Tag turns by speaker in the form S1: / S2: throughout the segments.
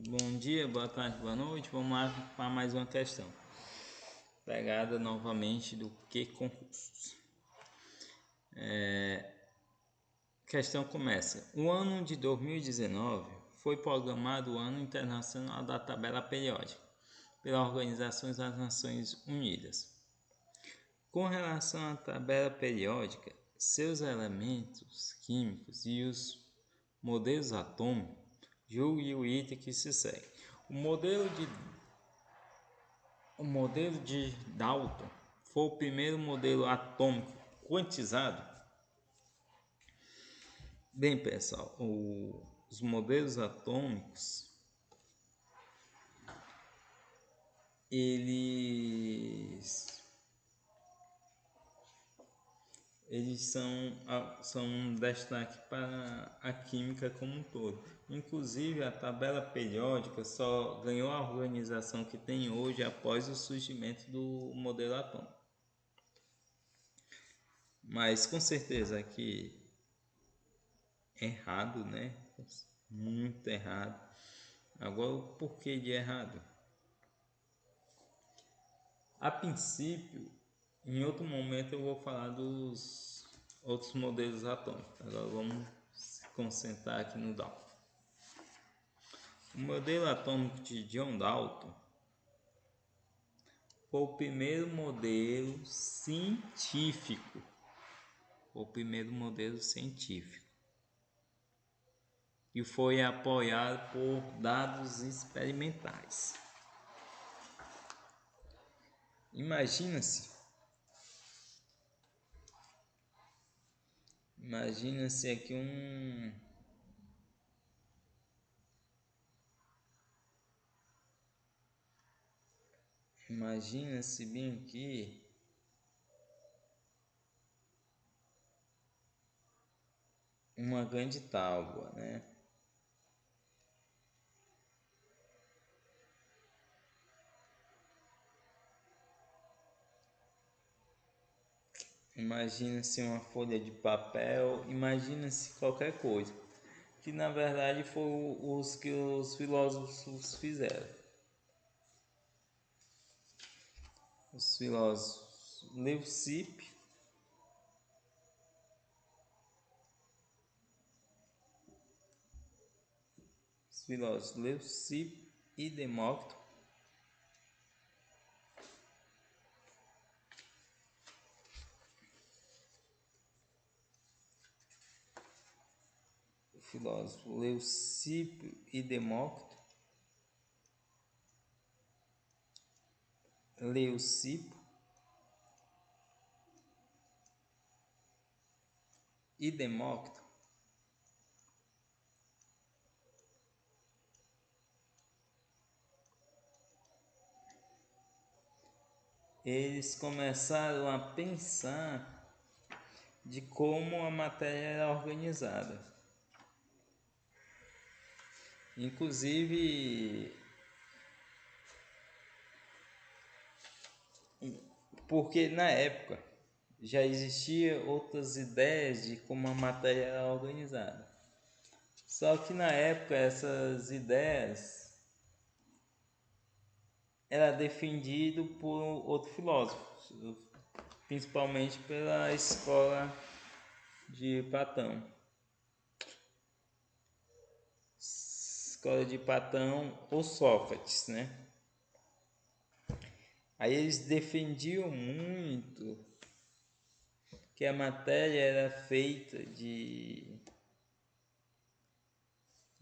S1: Bom dia, boa tarde, boa noite. Vamos lá para mais uma questão. Pegada novamente do que concursos. A questão começa. O ano de 2019 foi programado o Ano Internacional da Tabela Periódica pela Organização das Nações Unidas. Com relação à tabela periódica, seus elementos químicos e os modelos atômicos, julgue o item que se segue. O modelo de Dalton foi o primeiro modelo atômico quantizado. Bem, pessoal, os modelos atômicos eles são um destaque para a química como um todo. Inclusive, a tabela periódica só ganhou a organização que tem hoje após o surgimento do modelo atômico. Mas com certeza que errado, né? Muito errado. Agora, o porquê de errado? A princípio, em outro momento eu vou falar dos outros modelos atômicos. Agora vamos se concentrar aqui no Dalton. O modelo atômico de John Dalton foi o primeiro modelo científico. E foi apoiado por dados experimentais. Imagina-se aqui Imagina-se bem aqui uma grande tábua, né? Imagina-se uma folha de papel, imagina-se qualquer coisa, que na verdade foi os que os filósofos fizeram. Os filósofos Leucipo e Demócrito eles começaram a pensar de como a matéria era organizada. Inclusive, porque na época já existiam outras ideias de como a matéria era organizada. Só que na época essas ideias eram defendidas por outros filósofos, principalmente pela escola de Platão. Ou Sócrates, né? Aí eles defendiam muito que a matéria era feita de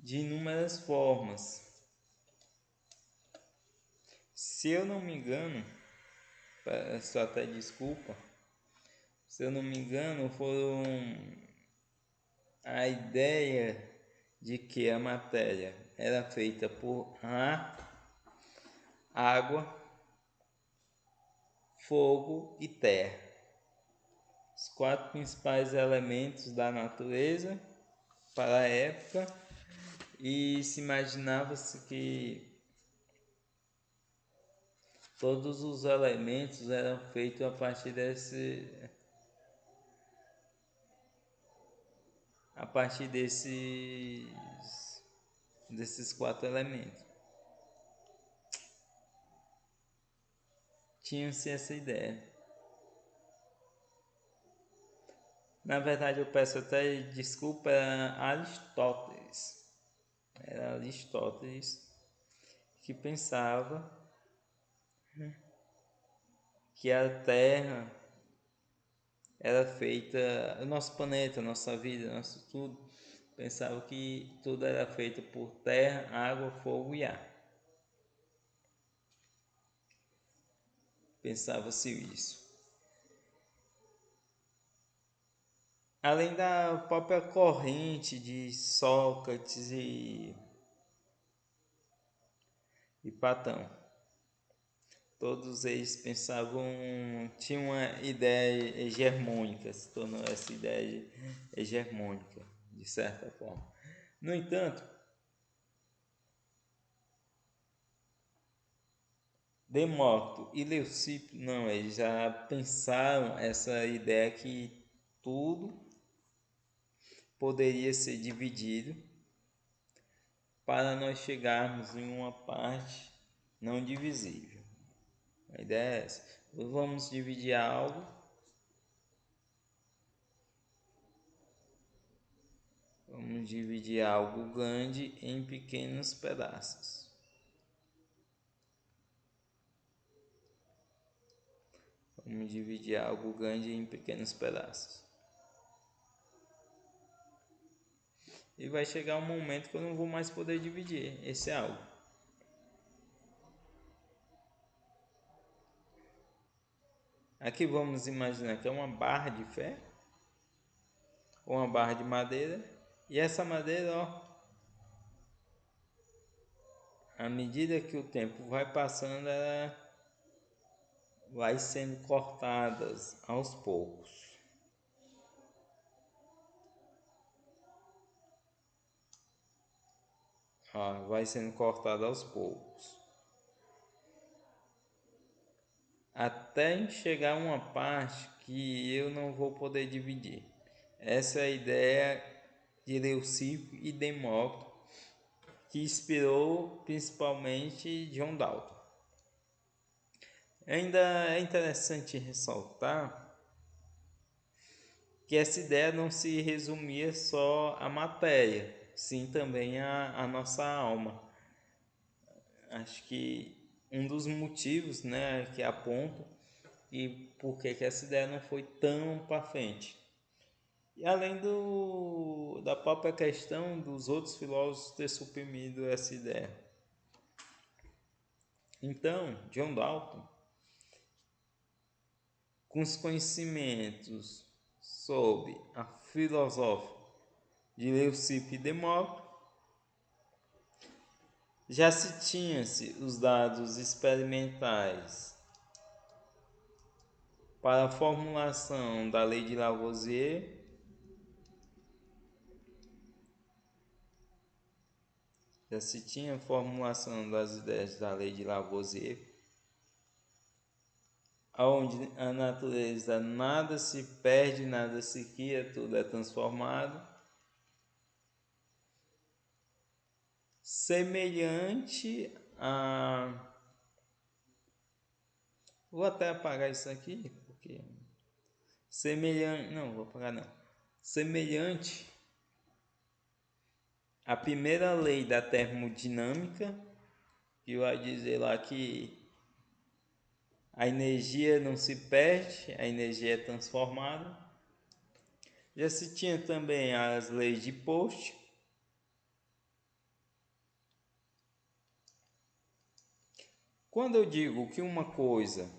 S1: inúmeras formas. Se eu não me engano, peço até desculpa, foram a ideia de que a matéria era feita por ar, água, fogo e terra. Os 4 principais elementos da natureza para a época, e se imaginava-se que todos os elementos eram feitos a partir desses 4 elementos. tinha-se essa ideia. Na verdade, eu peço até desculpa a Aristóteles. Era Aristóteles que pensava que a Terra era feita, o nosso planeta, a nossa vida, nosso tudo, pensava que tudo era feito por terra, água, fogo e ar. Pensava-se isso. Além da própria corrente de Sócrates e Platão. Todos eles pensavam, tinham uma ideia hegemônica, se tornou essa ideia hegemônica, de certa forma. No entanto, Demócrito e Leucipo, não, eles já pensaram essa ideia que tudo poderia ser dividido para nós chegarmos em uma parte não divisível. A ideia é essa. Vamos dividir algo, grande em pequenos pedaços. Vamos dividir algo grande em pequenos pedaços. E vai chegar um momento que eu não vou mais poder dividir esse algo. Aqui vamos imaginar que é uma barra de ferro ou uma barra de madeira. E essa madeira, ó, à medida que o tempo vai passando, ela vai sendo cortadas aos poucos. Ó, vai sendo cortada aos poucos. Até chegar uma parte que eu não vou poder dividir. Essa é a ideia de Leucipo e Demócrito, que inspirou principalmente John Dalton. Ainda é interessante ressaltar que essa ideia não se resumia só à matéria, sim também à nossa alma. Acho que um dos motivos, né, que apontam e por que essa ideia não foi tão para frente. E além da própria questão dos outros filósofos ter suprimido essa ideia. Então, John Dalton, com os conhecimentos sobre a filosofia de Leucipo e Demócrito, já se tinha-se os dados experimentais para a formulação da lei de Lavoisier, já se tinha a formulação das ideias da lei de Lavoisier, onde a natureza nada se perde, nada se cria, tudo é transformado, semelhante a... Vou até apagar isso aqui, porque... Semelhante... Não, vou apagar não. Semelhante à primeira lei da termodinâmica, que vai dizer lá que a energia não se perde, a energia é transformada. Já se tinha também as leis de Post. Quando eu digo que uma coisa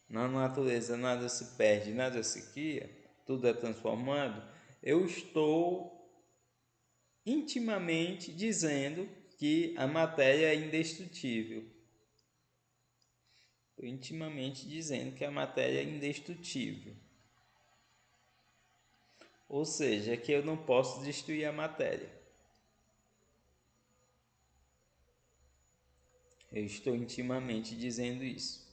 S1: na natureza nada se perde, nada se cria, tudo é transformado, eu estou intimamente dizendo que a matéria é indestrutível. Estou intimamente dizendo que a matéria é indestrutível. Ou seja, que eu não posso destruir a matéria. Eu estou intimamente dizendo isso.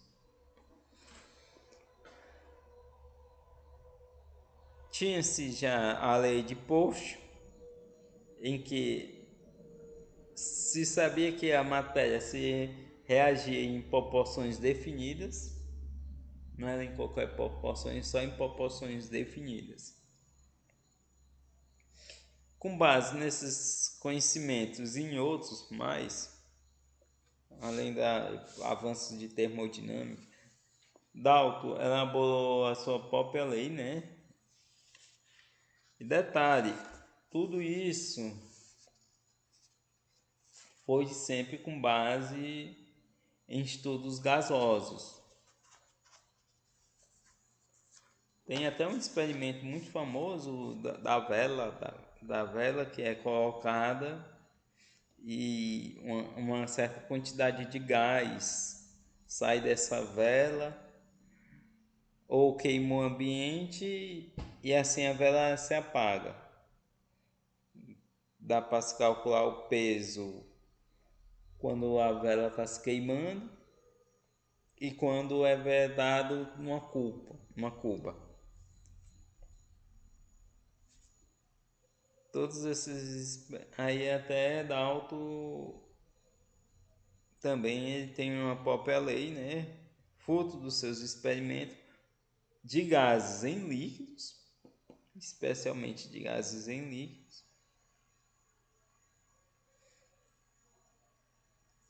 S1: Tinha-se já a lei de Post, em que se sabia que a matéria se reagia em proporções definidas, não era em qualquer proporção, só em proporções definidas. Com base nesses conhecimentos e em outros mais, além do avanço de termodinâmica, Dalton elaborou a sua própria lei, né? E detalhe, tudo isso foi sempre com base em estudos gasosos. Tem até um experimento muito famoso da vela que é colocada e uma certa quantidade de gás sai dessa vela ou queima o ambiente e assim a vela se apaga. Dá para se calcular o peso quando a vela está se queimando e quando é vedado numa cuba. Todos esses aí até Dalton também ele tem uma própria lei, né? Fruto dos seus experimentos de gases em líquidos, especialmente de gases em líquidos,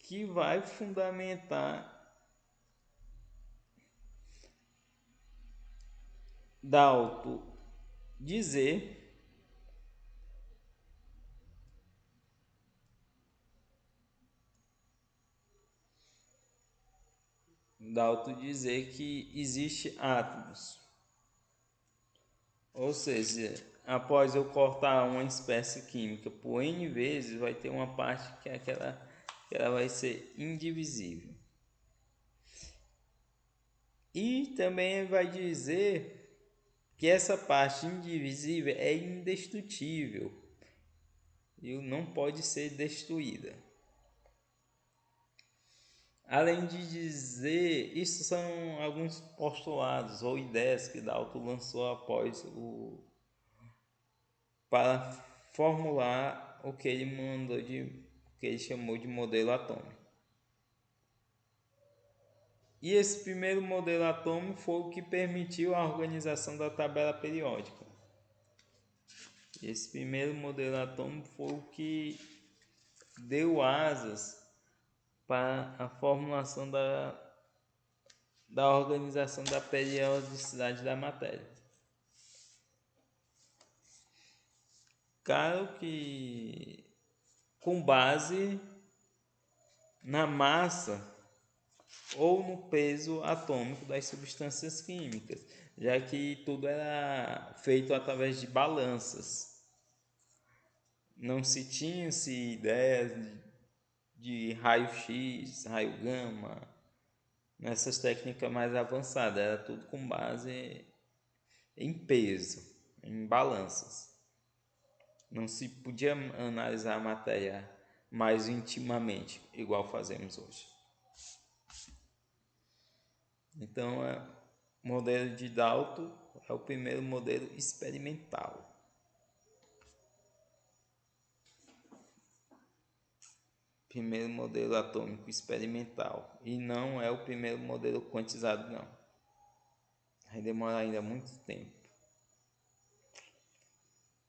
S1: que vai fundamentar Dalton dizer que existe átomos. Ou seja, após eu cortar uma espécie química por N vezes, vai ter uma parte que é aquela que ela vai ser indivisível. E também vai dizer que essa parte indivisível é indestrutível e não pode ser destruída. Além de dizer, isso são alguns postulados ou ideias que Dalton lançou após para formular o que ele que ele chamou de modelo atômico. E esse primeiro modelo atômico foi o que permitiu a organização da tabela periódica. Esse primeiro modelo atômico foi o que deu asas para a formulação da organização da periodicidade da matéria. Claro que com base na massa ou no peso atômico das substâncias químicas, já que tudo era feito através de balanças. Não se tinha-se ideias de raio-x, raio gama, nessas técnicas mais avançadas, era tudo com base em peso, em balanças. Não se podia analisar a matéria mais intimamente, igual fazemos hoje. Então, o modelo de Dalton é o primeiro modelo experimental. Primeiro modelo atômico experimental. E não é o primeiro modelo quantizado, não. Vai demorar ainda muito tempo.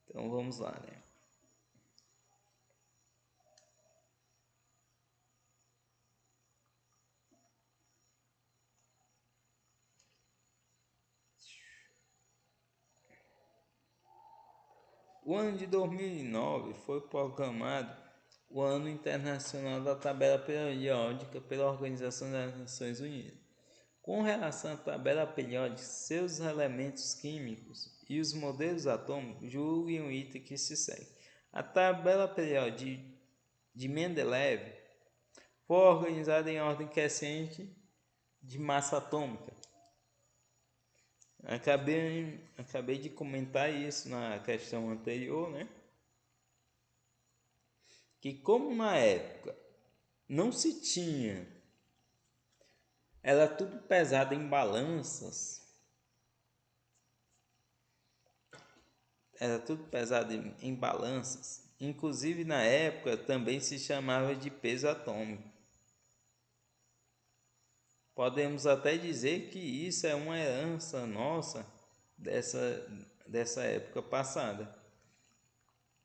S1: Então, vamos lá, né? O ano de 2009 foi proclamado o Ano Internacional da Tabela Periódica pela Organização das Nações Unidas. Com relação à tabela periódica, seus elementos químicos e os modelos atômicos, julguem o item que se segue. A tabela periódica de Mendeleev foi organizada em ordem crescente de massa atômica. Acabei de comentar isso na questão anterior, né? Que como na época não se tinha, era tudo pesado em balanças, inclusive na época também se chamava de peso atômico. Podemos até dizer que isso é uma herança nossa dessa época passada.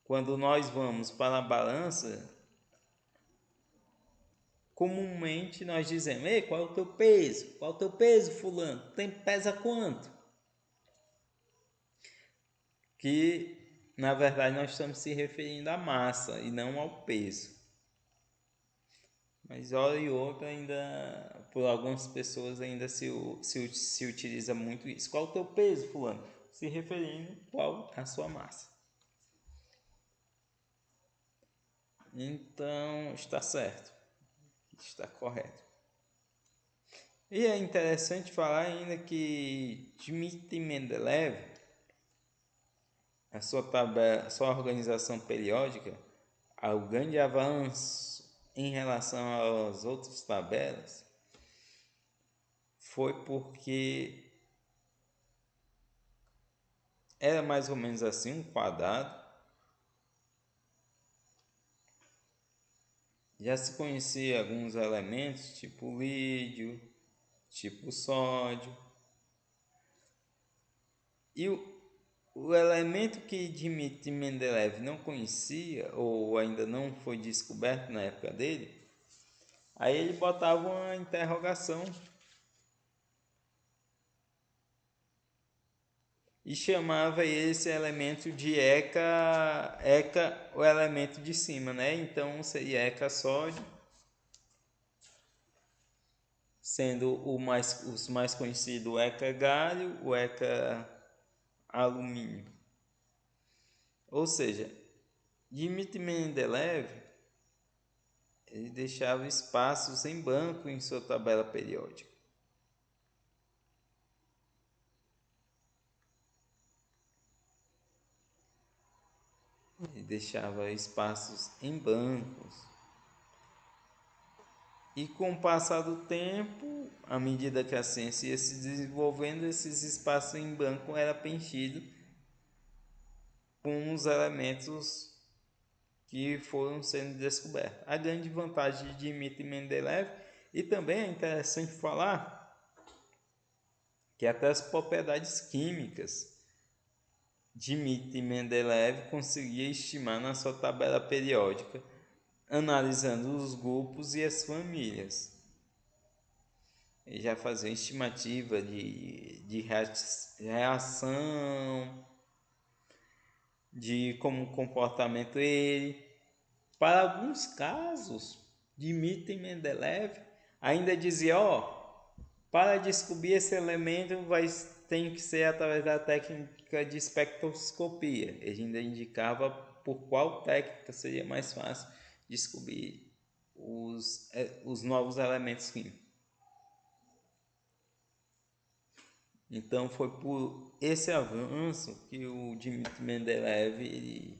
S1: Quando nós vamos para a balança, comumente nós dizemos: ei, qual é o teu peso? Qual é o teu peso, fulano? Pesa quanto? Que na verdade nós estamos se referindo à massa e não ao peso. Mas hora e outra ainda, por algumas pessoas ainda se utiliza muito isso. Qual é o teu peso, fulano? Se referindo qual a sua massa. Então está certo, está correto. E é interessante falar ainda que Dmitry Mendeleev, a sua organização periódica, o grande avanço em relação às outras tabelas foi porque era mais ou menos assim, um quadrado. Já se conhecia alguns elementos, tipo lídio, tipo sódio. E o elemento que Dmitry Mendeleev não conhecia, ou ainda não foi descoberto na época dele, aí ele botava uma interrogação e chamava esse elemento de ECA, o elemento de cima, né? Então seria ECA sódio, sendo os mais conhecidos o ECA galho, o ECA alumínio. Ou seja, Dmitry Mendeleev ele deixava espaços em branco em sua tabela periódica. Ele deixava espaços em brancos. E com o passar do tempo, à medida que a ciência ia se desenvolvendo, esses espaços em branco eram preenchidos com os elementos que foram sendo descobertos. A grande vantagem de Dmitry Mendeleev, e também é interessante falar que até as propriedades químicas Dmitry Mendeleev conseguia estimar na sua tabela periódica, analisando os grupos e as famílias. Ele já fazia uma estimativa de reação, de como comportamento ele. Para alguns casos, Dmitry Mendeleev ainda dizia: para descobrir esse elemento tem que ser através da técnica de espectroscopia. Ele ainda indicava por qual técnica seria mais fácil descobrir os novos elementos químicos. Então foi por esse avanço que o Dmitry Mendeleev,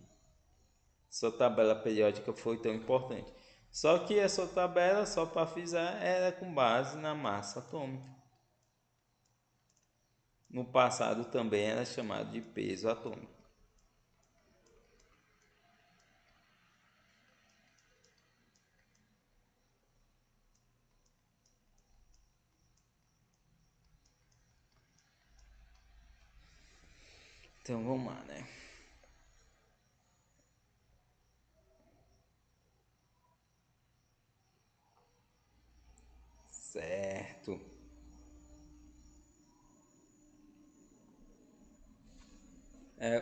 S1: sua tabela periódica foi tão importante. Só que essa tabela, só para frisar, era com base na massa atômica. No passado também era chamado de peso atômico. Então vamos lá, né? Certo.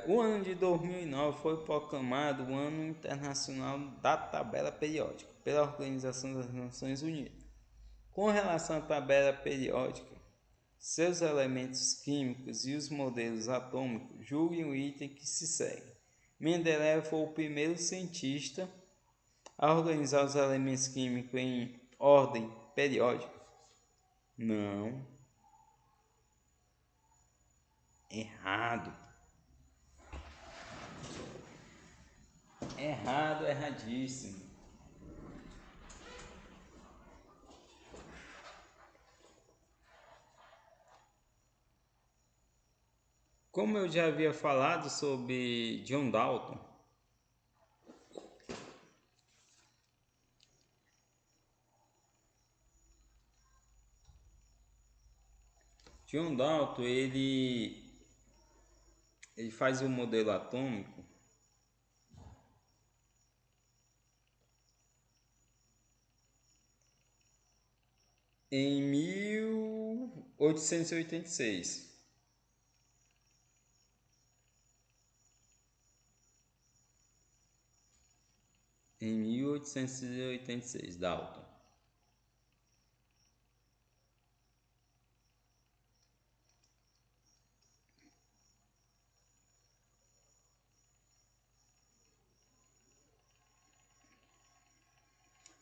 S1: O ano de 2009 foi proclamado o Ano Internacional da Tabela Periódica pela Organização das Nações Unidas. Com relação à tabela periódica, seus elementos químicos e os modelos atômicos, julguem o item que se segue. Mendeleev foi o primeiro cientista a organizar os elementos químicos em ordem periódica? Não. Errado. Errado, erradíssimo. Como eu já havia falado sobre John Dalton, John Dalton, ele faz o modelo atômico em 1886. Em 1886, Dalton.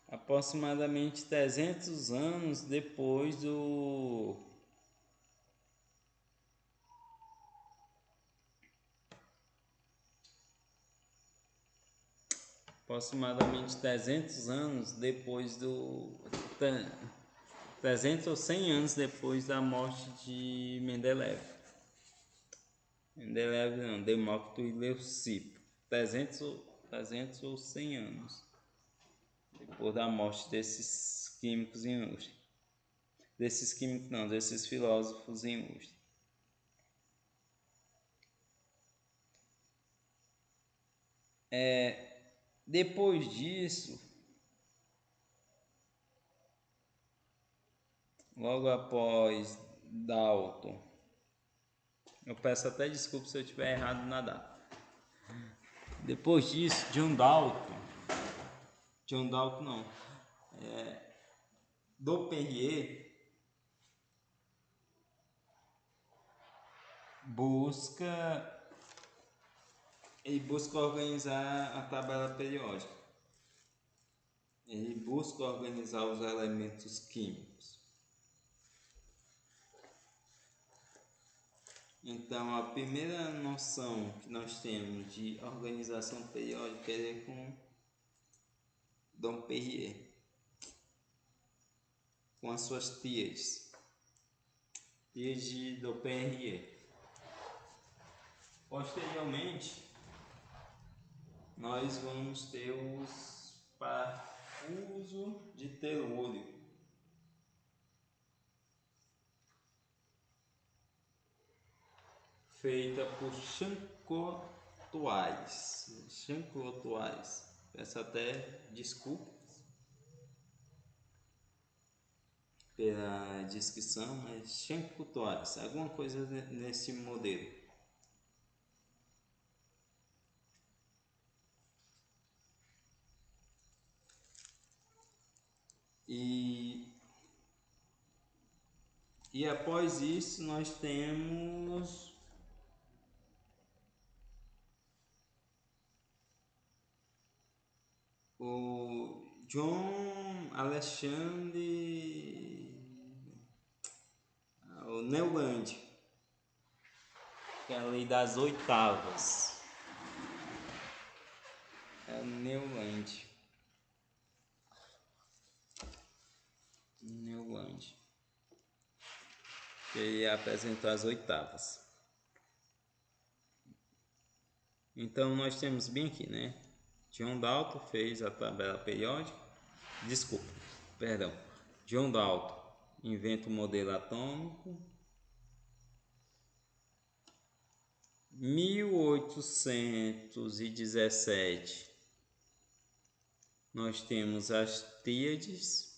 S1: Aproximadamente 300 anos depois do aproximadamente 300 anos depois do 300 ou 100 anos depois da morte de Mendeleev. Mendeleev não, Demócrito e Leucipo. 300 ou 100 anos depois da morte desses químicos ilustres. Desses químicos não, desses filósofos ilustres. Depois disso, logo após Dalton, eu peço até desculpa se eu estiver errado na data. Depois disso, John Dalton não, Dampierre ele busca organizar a tabela periódica. Ele busca organizar os elementos químicos. Então, a primeira noção que nós temos de organização periódica é com Dampierre, com as suas tríades. Tríade de Dampierre. Posteriormente, nós vamos ter os parafuso de telúrio. Feita por Chancrotois. Peço até desculpas pela descrição, mas Chancrotois, alguma coisa nesse modelo. E após isso nós temos o John Alexander o Neuland, que é a lei das oitavas. É o Neuland. Que ele apresentou as oitavas. Então nós temos bem aqui, né? John Dalton fez a tabela periódica. John Dalton inventa o modelo atômico. 1817 nós temos as tríades.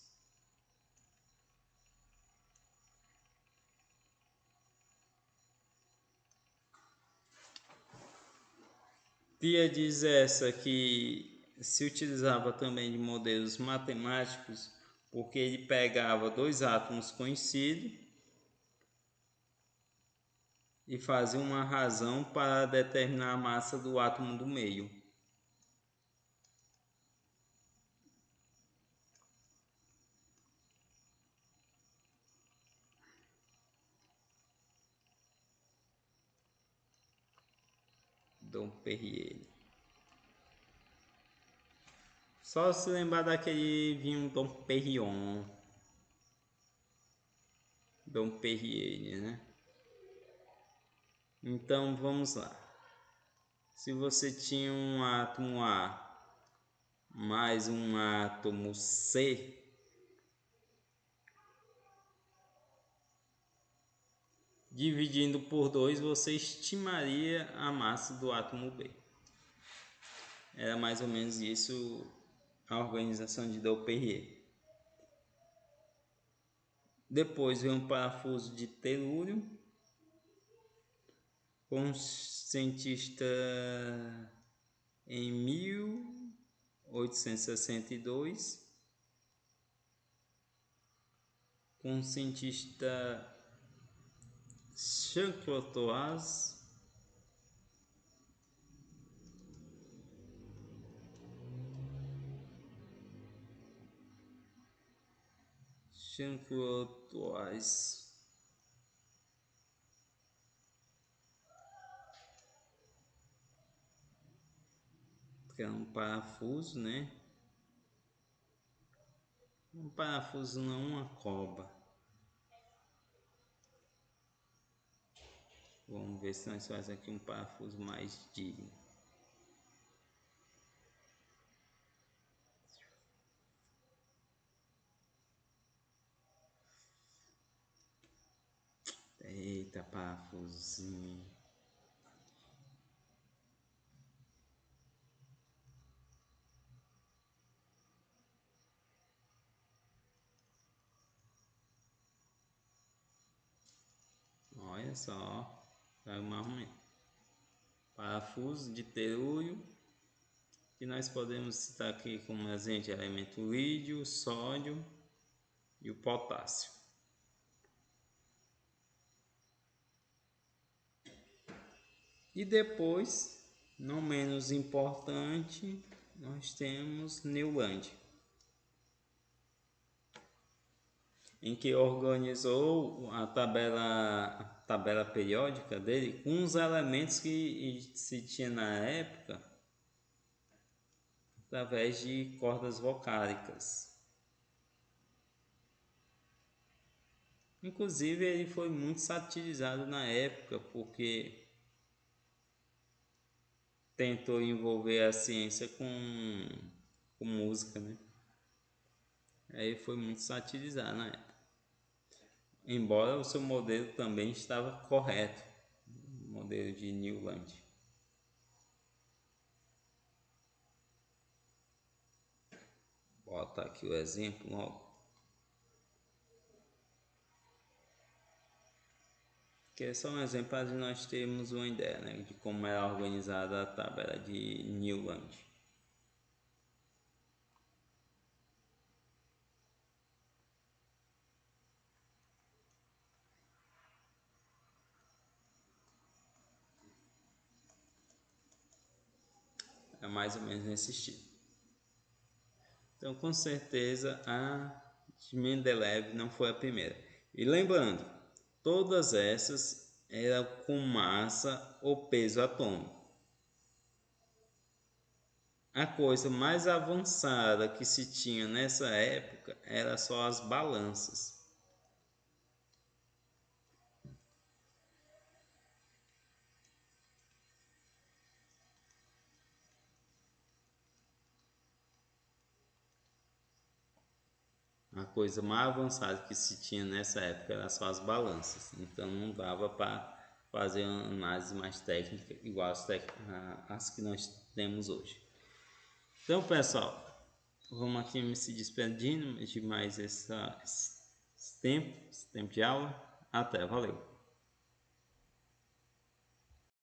S1: Tríades essa que se utilizava também de modelos matemáticos, porque ele pegava dois átomos conhecidos e fazia uma razão para determinar a massa do átomo do meio. Dampierre. Só se lembrar daquele vinho Dom Perignon. Dampierre, né? Então vamos lá. Se você tinha um átomo A mais um átomo C, dividindo por 2, você estimaria a massa do átomo B. Era mais ou menos isso a organização de Daupérier. Depois vem um parafuso de telúrio, com um cientista em 1862, com um cientista Chanclotoise, que é um parafuso, né? Um parafuso, não uma coba. Vamos ver se nós fazemos aqui um parafuso mais digno. Eita, parafusinho. Olha só, vai uma parafuso de telúrio, que nós podemos citar aqui como exemplo elemento lídio, sódio e o potássio. E depois, não menos importante, nós temos Newland, em que organizou a tabela periódica dele com os elementos que se tinha na época através de cordas vocálicas. Inclusive ele foi muito satirizado na época porque tentou envolver a ciência com música, né? Aí foi muito satirizado na época. Embora o seu modelo também estava correto, o modelo de Newland. Bota aqui o exemplo logo. Que é só um exemplo para nós termos uma ideia, né, de como é organizada a tabela de Newland. É mais ou menos nesse estilo. Então, com certeza, a de Mendeleev não foi a primeira. E lembrando, todas essas eram com massa ou peso atômico. A coisa mais avançada que se tinha nessa época era só as balanças. A coisa mais avançada que se tinha nessa época era só as balanças. Então não dava para fazer uma análise mais técnica igual as que nós temos hoje. Então, pessoal, vamos aqui se despedindo de mais esse tempo de aula. Até, valeu!